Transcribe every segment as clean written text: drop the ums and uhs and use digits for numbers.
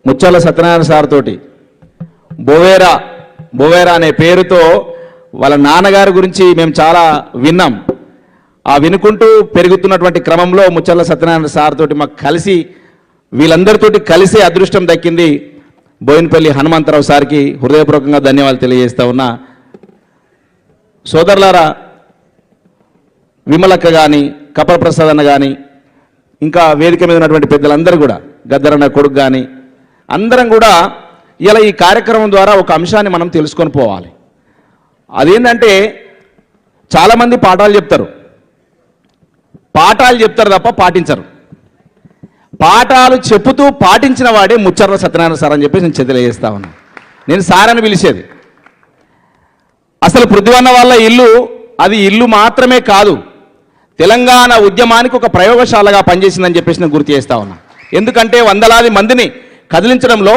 ముచ్చాల Satyanarayana sir తోటి బోవేరా అనే పేరుతో వాళ్ళ నాన్నగారి గురించి మేము చాలా విన్నాం. ఆ వినుకుంటూ పెరుగుతున్నటువంటి క్రమంలో ముచ్చాల సత్యనారాయణ సార్ తోటి మాకు కలిసి వీళ్ళందరితోటి కలిసే అదృష్టం దక్కింది. బోయినపల్లి హనుమంతరావు సార్కి హృదయపూర్వకంగా ధన్యవాదాలు తెలియజేస్తా ఉన్నా. సోదరులారా, విమలక్క కానీ, కపల ప్రసాద్ అన్న కానీ, ఇంకా వేదిక మీద ఉన్నటువంటి పెద్దలందరూ కూడా, గద్దరన్న కొడుకు కానీ, అందరం కూడా ఇలా ఈ కార్యక్రమం ద్వారా ఒక అంశాన్ని మనం తెలుసుకొని పోవాలి. అదేంటంటే చాలామంది పాఠాలు చెప్తారు తప్ప పాటించరు. పాఠాలు చెప్పుతూ పాటించిన వాడే ముచ్చర్ల సత్యనారాయణ సార్ అని చెప్పేసి నేను తెలియజేస్తా ఉన్నా. నేను సార్ అని పిలిచేది. అసలు పృథ్వన్న వాళ్ళ ఇల్లు అది ఇల్లు మాత్రమే కాదు, తెలంగాణ ఉద్యమానికి ఒక ప్రయోగశాలగా పనిచేసిందని చెప్పేసి నేను గుర్తు చేస్తా ఉన్నా. ఎందుకంటే వందలాది మందిని కదిలించడంలో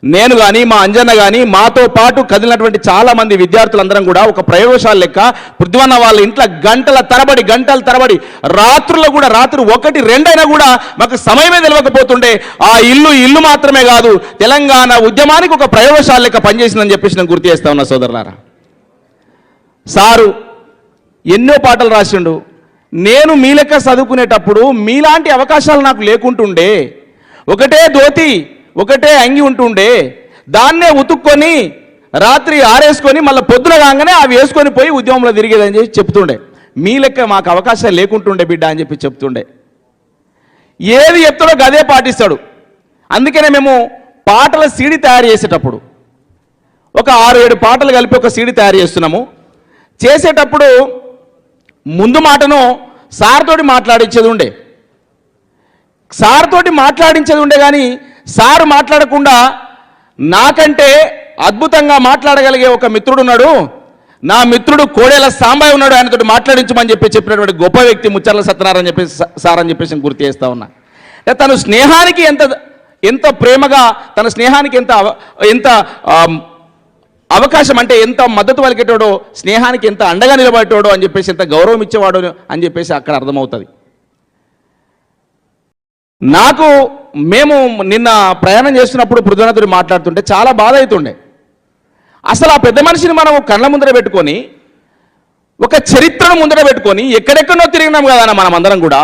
నేను కానీ, మా అంజన్న కానీ, మాతో పాటు కదిలినటువంటి చాలామంది విద్యార్థులందరం కూడా ఒక ప్రయోగశాల లెక్క పృథ్వన్న వాళ్ళ ఇంట్లో గంటల తరబడి రాత్రుల్లో కూడా, రాత్రి 1-2 అయినా కూడా మాకు సమయమే తెలియకపోతుండే. ఆ ఇల్లు మాత్రమే కాదు, తెలంగాణ ఉద్యమానికి ఒక ప్రయోగశాల లెక్క పనిచేసిందని చెప్పేసి నేను గుర్తు చేస్తా ఉన్నా. సోదరులారా, సారు ఎన్నో పాటలు రాసిండు. నేను మీ లెక్క చదువుకునేటప్పుడు మీలాంటి అవకాశాలు నాకు లేకుంటుండే. ఒకటే ధోతి, ఒకటే అంగి ఉంటుండే, దాన్నే ఉతుక్కొని రాత్రి ఆరేసుకొని మళ్ళీ పొద్దున కాగానే అవి వేసుకొని పోయి ఉద్యమంలో తిరిగేదని చెప్పి చెప్తుండే. మీ లెక్క మాకు అవకాశాలు లేకుంటుండే బిడ్డ అని చెప్పి చెప్తుండే. ఏది చెప్తాడో గదే పాటిస్తాడు. అందుకనే మేము పాటల సీడీ తయారు చేసేటప్పుడు ఒక 6-7 పాటలు కలిపి ఒక సీడీ తయారు చేస్తున్నాము. చేసేటప్పుడు ముందు మాటను సార్ తోటి మాట్లాడించేది ఉండే కానీ సారు మాట్లాడకుండా నాకంటే అద్భుతంగా మాట్లాడగలిగే ఒక మిత్రుడు ఉన్నాడు, నా మిత్రుడు కోడేల సాంబాయి ఉన్నాడు, ఆయనతో మాట్లాడించమని చెప్పినటువంటి గొప్ప వ్యక్తి ముచ్చర్ల సత్యనారాయణ చెప్పేసి సార్ అని చెప్పేసి గుర్తు చేస్తా ఉన్నా. తన స్నేహానికి ఎంత ప్రేమగా, తన స్నేహానికి ఎంత అవకాశం అంటే ఎంత మద్దతు పలికేటోడో, స్నేహానికి ఎంత అండగా నిలబడేటోడో అని చెప్పేసి, ఎంత గౌరవం ఇచ్చేవాడు అని చెప్పేసి అక్కడ అర్థమవుతుంది. మేము నిన్న ప్రయాణం చేస్తున్నప్పుడు పృథ్వీనాథుడు మాట్లాడుతుంటే చాలా బాధ అవుతుండే. అసలు ఆ పెద్ద మనిషిని మనం కళ్ళ ముందర పెట్టుకొని, ఒక చరిత్రను ముందర పెట్టుకొని ఎక్కడెక్కడో తిరిగినాం కదా మనం అందరం కూడా.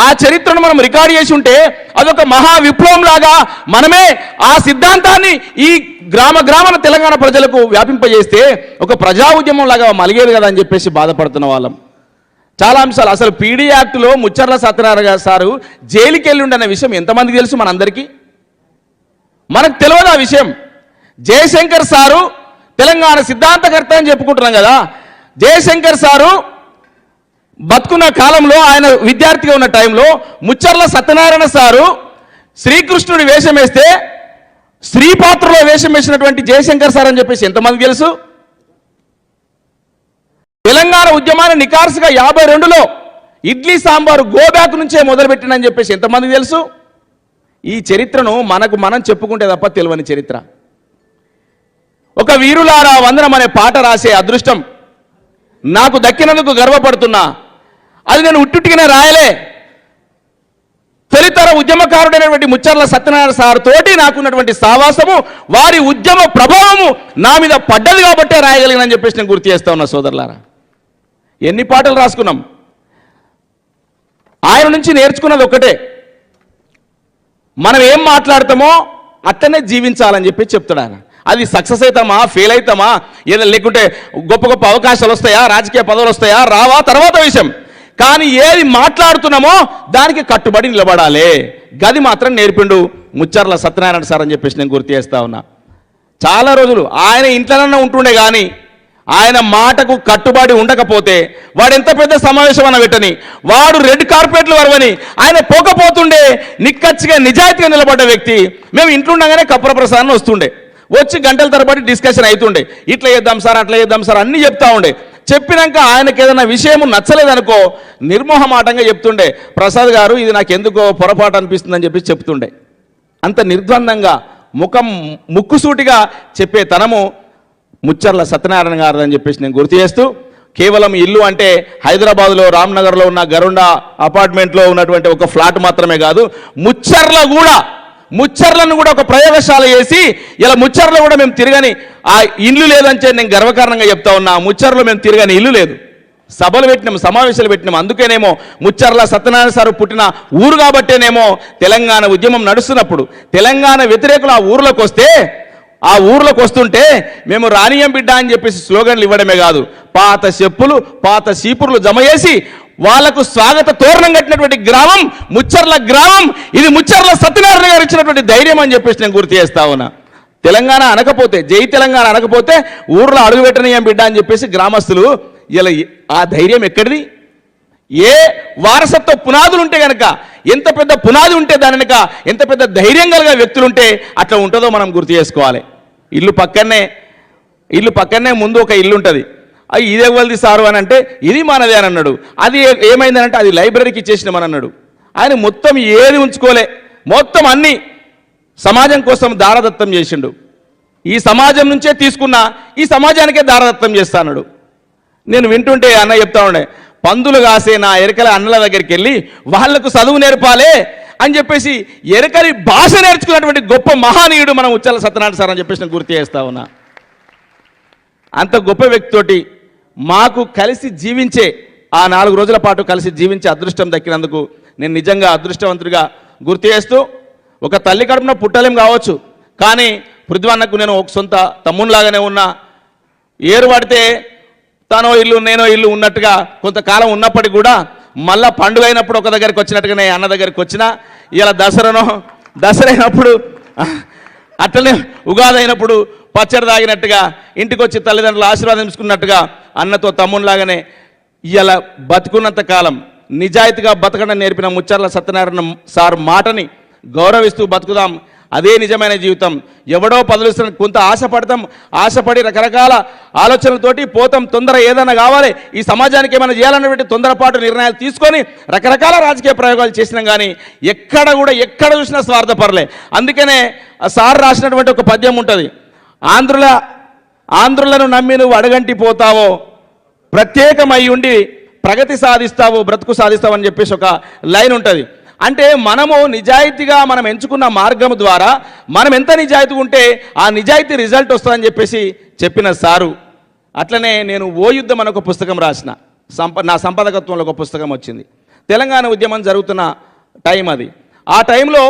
ఆ చరిత్రను మనం రికార్డ్ చేసి ఉంటే అదొక మహా విప్లవం లాగా మనమే ఆ సిద్ధాంతాన్ని ఈ గ్రామాల తెలంగాణ ప్రజలకు వ్యాపింపజేస్తే ఒక ప్రజా ఉద్యమం లాగా మలిగేది కదా అని చెప్పేసి బాధపడుతున్న వాళ్ళం. చాలా అంశాలు. అసలు పీడీ యాక్టులో ముచ్చర్ల సత్యనారాయణ సారు జైలుకి వెళ్ళి ఉండన్న విషయం ఎంతమందికి తెలుసు? మనందరికీ మనకు తెలియదు ఆ విషయం. జయశంకర్ సారు తెలంగాణ సిద్ధాంతకర్త అని చెప్పుకుంటున్నాం కదా. జయశంకర్ సారు బతుకున్న కాలంలో, ఆయన విద్యార్థిగా ఉన్న టైంలో ముచ్చర్ల సత్యనారాయణ సారు శ్రీకృష్ణుడి వేషం వేస్తే స్త్రీ పాత్రలో వేషం వేసినటువంటి జయశంకర్ సార్ అని చెప్పేసి ఎంతమందికి తెలుసు? తెలంగాణ ఉద్యమాన్ని నికార్సుగా 52లో ఇడ్లీ సాంబారు గోబ్యాక్ నుంచే మొదలుపెట్టినని చెప్పేసి ఎంతమందికి తెలుసు? ఈ చరిత్రను మనం చెప్పుకుంటే తప్ప తెలియని చరిత్ర. ఒక వీరులారా వందనం అనే పాట రాసే అదృష్టం నాకు దక్కినందుకు గర్వపడుతున్నా. అది నేను ఉట్టుటిగానే రాయలే. తొలితర ఉద్యమకారుడైనటువంటి ముచ్చర్ల సత్యనారాయణ సార్ తోటి నాకున్నటువంటి సావాసము, వారి ఉద్యమ ప్రభావము నా మీద పడ్డది కాబట్టే రాయగలిగినని చెప్పేసి నేను గుర్తు చేస్తా ఉన్నా. సోదరులారా, ఎన్ని పాటలు రాసుకున్నాం. ఆయన నుంచి నేర్చుకున్నది ఒకటే, మనం ఏం మాట్లాడతామో అట్టనే జీవించాలని చెప్పి చెప్తాడు ఆయన. అది సక్సెస్ అవుతామా, ఫెయిల్ అవుతామా, ఏదో లేకుంటే గొప్ప గొప్ప అవకాశాలు వస్తాయా, రాజకీయ పదవులు వస్తాయా, రావా తర్వాత విషయం. కానీ ఏది మాట్లాడుతున్నామో దానికి కట్టుబడి నిలబడాలి. గది మాత్రం నేర్పిండు ముచ్చర్ల సత్యనారాయణ సార్ అని చెప్పేసి నేను గుర్తు చేస్తా ఉన్నా. చాలా రోజులు ఆయన ఇంట్లోనన్నా ఉంటుండే కానీ ఆయన మాటకు కట్టుబడి ఉండకపోతే వాడు ఎంత పెద్ద సమావేశం అన్న పెట్టని, వాడు రెడ్ కార్పెట్లు వరవని ఆయన పోకపోతుండే. నిక్కచ్చిగా నిజాయితీగా నిలబడ్డ వ్యక్తి. మేము ఇంట్లో ఉండగానే కపల ప్రసాద్ వస్తుండే, వచ్చి గంటల తరబడి డిస్కషన్ అవుతుండే. ఇట్లా చేద్దాం సార్, అట్లా చేద్దాం సార్ అన్నీ చెప్తా ఉండే. చెప్పినాక ఆయనకు ఏదైనా విషయం నచ్చలేదనుకో నిర్మోహమాటంగా చెప్తుండే, ప్రసాద్ గారు ఇది నాకు ఎందుకో పొరపాటు అనిపిస్తుందని చెప్పి చెప్తుండే. అంత నిర్ద్వందంగా ముక్కుసూటిగా చెప్పే తనము ముచ్చర్ల సత్యనారాయణ గారు అని చెప్పేసి నేను గుర్తు చేస్తూ, కేవలం ఇల్లు అంటే హైదరాబాద్లో రామ్నగర్లో ఉన్న గరుండా అపార్ట్మెంట్లో ఉన్నటువంటి ఒక ఫ్లాట్ మాత్రమే కాదు, ముచ్చర్ల కూడా ముచ్చర్లను కూడా ఒక ప్రయోగశాల చేసి ఇలా ముచ్చర్లో కూడా మేము తిరగని ఆ ఇల్లు లేదని నేను గర్వకారణంగా చెప్తా ఉన్నా. ముచ్చర్లో మేము తిరగని ఇల్లు లేదు. సభలు పెట్టినాం, సమావేశాలు పెట్టినాం. అందుకేనేమో ముచ్చర్ల సత్యనారాయణ సారు పుట్టిన ఊరు కాబట్టేనేమో తెలంగాణ ఉద్యమం నడుస్తున్నప్పుడు తెలంగాణ వ్యతిరేకులు ఆ ఊర్లోకి వస్తుంటే మేము రానియం బిడ్డ అని చెప్పేసి స్లోగన్లు ఇవ్వడమే కాదు, పాత చెప్పులు పాత సీపుర్లు జమ చేసి వాళ్లకు స్వాగత తోరణం కట్టినటువంటి గ్రామం ముచ్చర్ల గ్రామం. ఇది ముచ్చర్ల సత్యనారాయణ గారు ఇచ్చినటువంటి ధైర్యం అని చెప్పేసి నేను గుర్తు చేస్తా ఉన్నా. తెలంగాణ అనకపోతే, జై తెలంగాణ అనకపోతే ఊర్లో అడుగుపెట్టనీయం బిడ్డ అని చెప్పేసి గ్రామస్తులు ఇలా ఆ ధైర్యం ఎక్కడిది? ఏ వారసత్వ పునాదులు ఉంటే కనుక, ఎంత పెద్ద పునాది ఉంటే దాని వెనక ఎంత పెద్ద ధైర్యం కలిగే వ్యక్తులుంటే అట్లా ఉంటుందో మనం గుర్తు చేసుకోవాలి. ఇల్లు పక్కనే ముందు ఒక ఇల్లు ఉంటుంది. అది ఇది ఎవరిది సారు అని అంటే ఇది మనదే అని అన్నాడు. అది ఏమైందని అంటే అది లైబ్రరీకి ఇచ్చేసినామని అన్నాడు. ఆయన మొత్తం ఏది ఉంచుకోలే, మొత్తం అన్నీ సమాజం కోసం దారదత్తం చేసిండు. ఈ సమాజం నుంచే తీసుకున్నా ఈ సమాజానికే దారదత్తం చేస్తాడు. నేను వింటుంటే అన్న చెప్తా ఉండే, పందులు కాసే నా ఎరకల అన్నల దగ్గరికి వెళ్ళి వాళ్లకు చదువు నేర్పాలే అని చెప్పేసి ఎరకలి భాష నేర్చుకున్నటువంటి గొప్ప మహానీయుడు మనం ముచ్చర్ల సత్యనారాయణ సార్ అని చెప్పేసి నేను గుర్తు చేస్తా ఉన్నా. అంత గొప్ప వ్యక్తితోటి మాకు కలిసి జీవించే ఆ 4 రోజుల పాటు కలిసి జీవించే అదృష్టం దక్కినందుకు నేను నిజంగా అదృష్టవంతుడిగా గుర్తు చేస్తూ, ఒక తల్లి కడుపున పుట్టలేం కావచ్చు, కానీ పృథ్వన్నకు నేను ఒక సొంత తమ్మునిలాగానే ఉన్నా. ఏరు పడితే తనో ఇల్లు నేనో ఇల్లు ఉన్నట్టుగా కొంతకాలం ఉన్నప్పటికీ కూడా మళ్ళా పండుగ అయినప్పుడు ఒక దగ్గరికి వచ్చినట్టుగానే అన్న దగ్గరికి వచ్చినా, ఇలా దసరా అయినప్పుడు అట్లనే ఉగాది అయినప్పుడు పచ్చడి తాగినట్టుగా ఇంటికి వచ్చి తల్లిదండ్రులు ఆశీర్వాదం తీసుకున్నట్టుగా అన్నతో తమ్మునిలాగానే ఇలా బతుకున్నంత కాలం నిజాయితీగా బతకడం నేర్పిన ముచ్చర్ల సత్యనారాయణ సార్ మాటని గౌరవిస్తూ బతుకుదాం. అదే నిజమైన జీవితం. ఎవడో పదవిస్తున్న కొంత ఆశపడి రకరకాల ఆలోచనలతోటి పోతాం. తొందర ఏదైనా కావాలి, ఈ సమాజానికి ఏమైనా చేయాలన్నటువంటి తొందరపాటు నిర్ణయాలు తీసుకొని రకరకాల రాజకీయ ప్రయోగాలు చేసినాం. కానీ ఎక్కడ చూసినా స్వార్థపరలే. అందుకనే సార్ రాసినటువంటి ఒక పద్యం ఉంటుంది, ఆంధ్రులను నమ్మి నువ్వు అడగంటి పోతావో, ప్రత్యేకమై ఉండి ప్రగతి సాధిస్తావు, బ్రతుకు సాధిస్తావు అని చెప్పేసి ఒక లైన్ ఉంటుంది. అంటే మనము నిజాయితీగా మనం ఎంచుకున్న మార్గం ద్వారా మనం ఎంత నిజాయితీగా ఉంటే ఆ నిజాయితీ రిజల్ట్ వస్తుందని చెప్పేసి చెప్పిన సారు. అట్లనే నేను ఓ యుద్ధం అని ఒక పుస్తకం రాసిన, నా సంపాదకత్వంలో ఒక పుస్తకం వచ్చింది. తెలంగాణ ఉద్యమం జరుగుతున్న టైం అది. ఆ టైంలో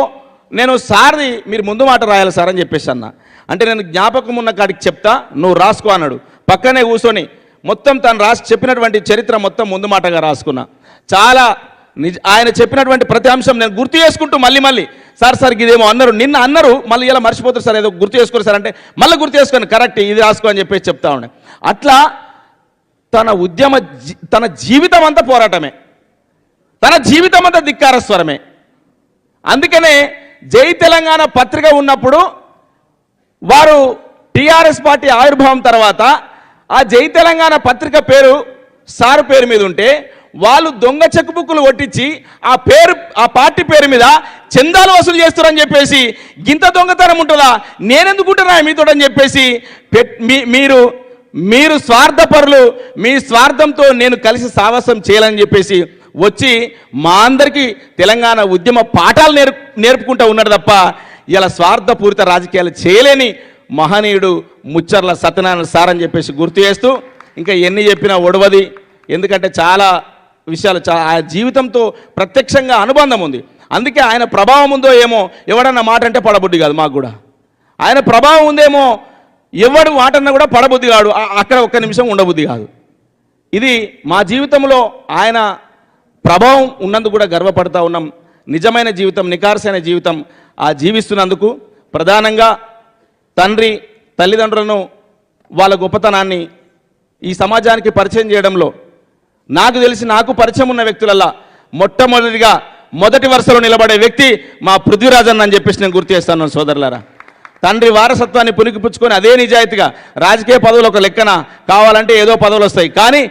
నేను సార్ది మీరు ముందు మాట రాయాలి సార్ అని చెప్పేసి అన్న. అంటే నేను జ్ఞాపకం ఉన్న కాడికి చెప్తా, నువ్వు రాసుకో అన్నాడు. పక్కనే కూర్చొని మొత్తం తను చెప్పినటువంటి చరిత్ర మొత్తం ముందు మాటగా రాసుకున్నా. చాలా ఆయన చెప్పినటువంటి ప్రతి అంశం నేను గుర్తు చేసుకుంటూ మళ్ళీ సార్ ఇదేమో అన్నారు, నిన్న అన్నారు, మళ్ళీ ఇలా మర్చిపోతారు సార్, ఏదో గుర్తు చేసుకోరు సార్ అంటే మళ్ళీ గుర్తు చేసుకొని కరెక్ట్ ఇది రాసుకో అని చెప్పేసి చెప్తా ఉండే. అట్లా తన జీవితం అంతా పోరాటమే, తన జీవితం అంతా ధిక్కార స్వరమే. అందుకనే జై తెలంగాణ పత్రిక ఉన్నప్పుడు వారు టీఆర్ఎస్ పార్టీ ఆవిర్భావం తర్వాత ఆ జై తెలంగాణ పత్రిక పేరు సారు పేరు మీద ఉంటే వాళ్ళు దొంగ చెక్ బుక్కులు కొట్టించి ఆ పార్టీ పేరు మీద చందాలు వసూలు చేస్తారని చెప్పేసి, గింత దొంగతనం ఉంటుందా, నేనెందుకుంటున్నా మీతో అని చెప్పేసి మీరు స్వార్థపరులు, మీ స్వార్థంతో నేను కలిసి సావాసం చేయాలని చెప్పేసి వచ్చి మా అందరికీ తెలంగాణ ఉద్యమ పాఠాలు నేర్పుకుంటూ ఉన్నాడు తప్ప ఇలా స్వార్థపూరిత రాజకీయాలు చేయలేని మహనీయుడు ముచ్చర్ల సత్యనారాయణ సార్ అని చెప్పేసి గుర్తు చేస్తూ, ఇంకా ఎన్ని చెప్పినా ఒడవది. ఎందుకంటే చాలా విషయాలు ఆ జీవితంతో ప్రత్యక్షంగా అనుబంధం ఉంది. అందుకే ఆయన ప్రభావం ఉందో ఏమో, ఎవడన్నా మాట అంటే పడబుద్ధి కాదు మాకు కూడా. ఆయన ప్రభావం ఉందేమో, ఎవడు మాట అన్నా కూడా పడబుద్ధి కాదు, అక్కడ ఒక్క నిమిషం ఉండబుద్ధి కాదు. ఇది మా జీవితంలో ఆయన ప్రభావం ఉన్నందుకు కూడా గర్వపడతా ఉన్నాం. నిజమైన జీవితం, నికార్సైన జీవితం జీవిస్తున్నందుకు ప్రధానంగా తండ్రి తల్లిదండ్రులను వాళ్ళ గొప్పతనాన్ని ఈ సమాజానికి పరిచయం చేయడంలో నాకు తెలిసి నాకు పరిచయం ఉన్న వ్యక్తులల్లా మొట్టమొదటిగా మొదటి వరుసలో నిలబడే వ్యక్తి మా పృథ్వీరాజన్ అని చెప్పేసి నేను గుర్తు చేస్తాను సోదరులారా. తండ్రి వారసత్వాన్ని పుణికిపుచ్చుకొని అదే నిజాయితీగా రాజకీయ పదవులు ఒక లెక్కన కావాలంటే ఏదో పదవులు వస్తాయి, కానీ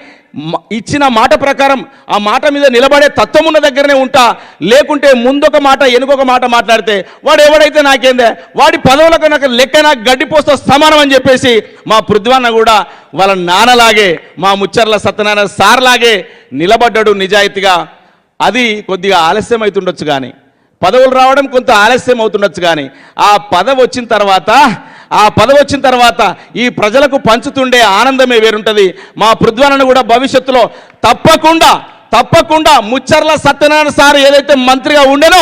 ఇచ్చిన మాట ప్రకారం ఆ మాట మీద నిలబడే తత్వం ఉన్న దగ్గరనే ఉంటా. లేకుంటే ముందొక మాట వెనుకొక మాట మాట్లాడితే వాడు ఎవడైతే నాకేందే, వాడి పదవులకు నాకు లెక్క నాకు గడ్డిపోస్తో సమానం అని చెప్పేసి మా పృథ్వన్న కూడా వాళ్ళ నాన్నలాగే మా ముచ్చర్ల సత్యనారాయణ సార్ లాగే నిలబడ్డాడు నిజాయితీగా. అది కొద్దిగా ఆలస్యం అవుతుండొచ్చు, కానీ పదవులు రావడం కొంత ఆలస్యం అవుతుండొచ్చు, కానీ ఆ పదవి వచ్చిన తర్వాత ఈ ప్రజలకు పంచుతుండే ఆనందమే వేరుంటుంది. మా పృథ్వీని కూడా భవిష్యత్తులో తప్పకుండా ముచ్చర్ల సత్యనారాయణ సార్ ఏదైతే మంత్రిగా ఉండేనో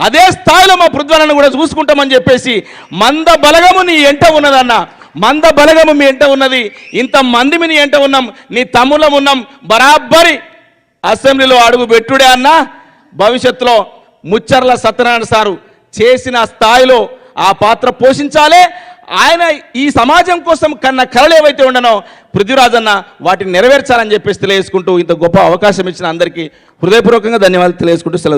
అదే స్థాయిలో మా పృథ్వీని కూడా చూసుకుంటామని చెప్పేసి మంద బలగము నీ ఎంట ఉన్నదన్న, మంద బలగము మీ ఎంట ఉన్నది, ఇంతమంది మీ ఎంట ఉన్నాం, నీ తమ్ముళ్ళం ఉన్నాం, బరాబరి అసెంబ్లీలో అడుగు పెట్టుడే అన్న. భవిష్యత్తులో ముచ్చర్ల సత్యనారాయణ సారు చేసిన స్థాయిలో ఆ పాత్ర పోషించాలి. ఆయన ఈ సమాజం కోసం కన్న కళలు ఏవైతే ఉండనో పృథ్వీరాజన్న వాటిని నెరవేర్చాలని చెప్పేసి తెలియజేసుకుంటూ ఇంత గొప్ప అవకాశం ఇచ్చిన అందరికీ హృదయపూర్వకంగా ధన్యవాదాలు తెలియజేసుకుంటూ సెలవు.